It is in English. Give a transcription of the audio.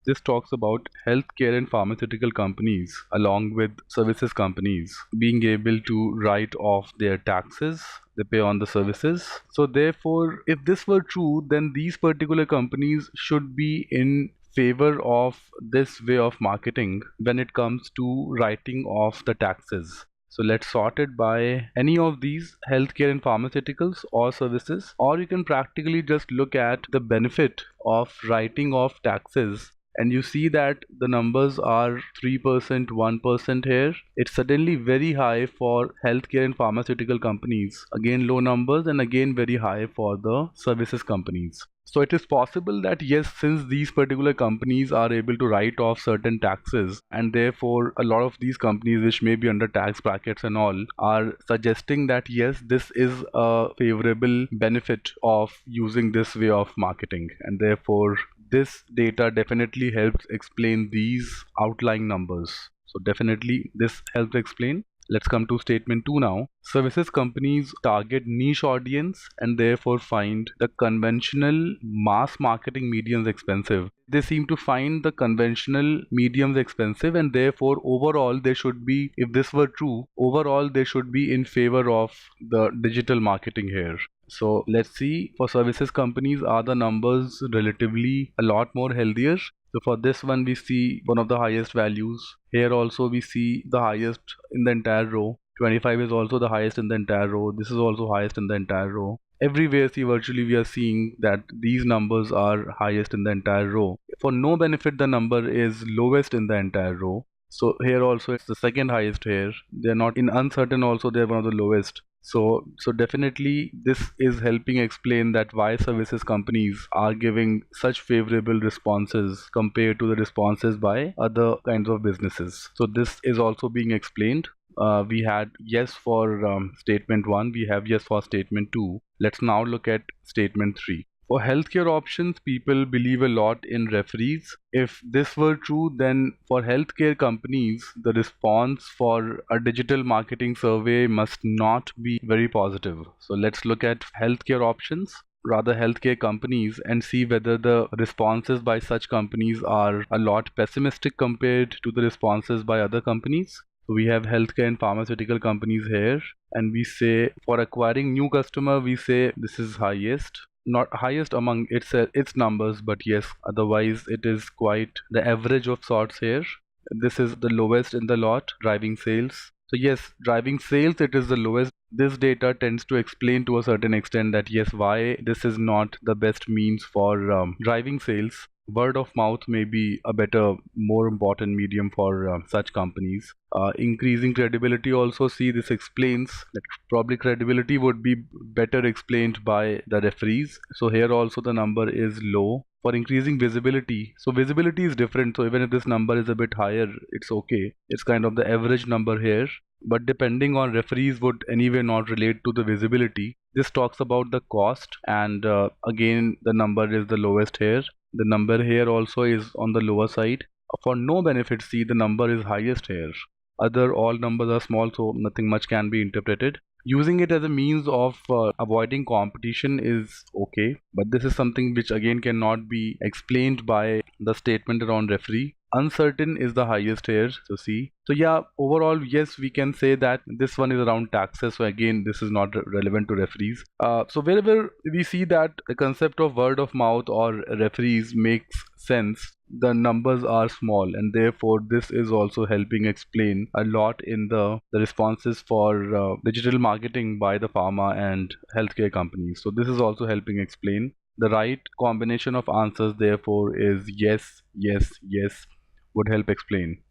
This talks about healthcare and pharmaceutical companies, along with services companies, being able to write off their taxes they pay on the services. So, therefore, if this were true, then these particular companies should be in favor of this way of marketing when it comes to writing off the taxes. So let's sort it by any of these healthcare and pharmaceuticals or services, or you can practically just look at the benefit of writing off taxes and you see that the numbers are 3%, 1% here. It's suddenly very high for healthcare and pharmaceutical companies. Again, low numbers, and again, very high for the services companies. So it is possible that yes, since these particular companies are able to write off certain taxes, and therefore a lot of these companies which may be under tax brackets and all are suggesting that yes, this is a favorable benefit of using this way of marketing, and therefore this data definitely helps explain these outlying numbers. So definitely this helps explain. Let's come to statement 2 now. Services companies target niche audience and therefore find the conventional mass marketing mediums expensive. They seem to find the conventional mediums expensive, and therefore overall they should be, if this were true, overall they should be in favor of the digital marketing here. So let's see, for services companies, are the numbers relatively a lot more healthier? So for this one, we see one of the highest values. Here also we see the highest in the entire row. 25 is also the highest in the entire row. This is also highest in the entire row. Everywhere, see, virtually we are seeing that these numbers are highest in the entire row. For no benefit, the number is lowest in the entire row. So here also it's the second highest here. They're not in uncertain also, they're one of the lowest. So definitely this is helping explain that why services companies are giving such favorable responses compared to the responses by other kinds of businesses. So this is also being explained. We had yes for statement 1, we have yes for statement 2. Let's now look at statement 3. For healthcare options, people believe a lot in referees. If this were true, then for healthcare companies, the response for a digital marketing survey must not be very positive. So let's look at healthcare options, rather healthcare companies, and see whether the responses by such companies are a lot pessimistic compared to the responses by other companies. So we have healthcare and pharmaceutical companies here, and we say for acquiring new customer, we say this is highest, not highest among its numbers, but yes, otherwise it is quite the average of sorts here. This is the lowest in the lot, driving sales. So yes, driving sales, it is the lowest. This data tends to explain to a certain extent that yes, why this is not the best means for driving sales. Word of mouth may be a better, more important medium for such companies. Increasing credibility also, see, this explains that probably credibility would be better explained by the referees. So here also the number is low. For increasing visibility, so visibility is different, so even if this number is a bit higher, it's okay, it's kind of the average number here. But depending on, referees would anyway not relate to the visibility. This talks about the cost, and again the number is the lowest here. The number here also is on the lower side. For no benefit, see, the number is highest here. Other all numbers are small, so nothing much can be interpreted. Using it as a means of avoiding competition is okay, but this is something which again cannot be explained by the statement around referee. Uncertain is the highest here, so see. So yeah, overall, yes, we can say that this one is around taxes. So again, this is not relevant to referees. So wherever we see that the concept of word of mouth or referees makes sense, the numbers are small, and therefore this is also helping explain a lot in the responses for digital marketing by the pharma and healthcare companies. So this is also helping explain. The right combination of answers therefore is yes, yes, yes, would help explain.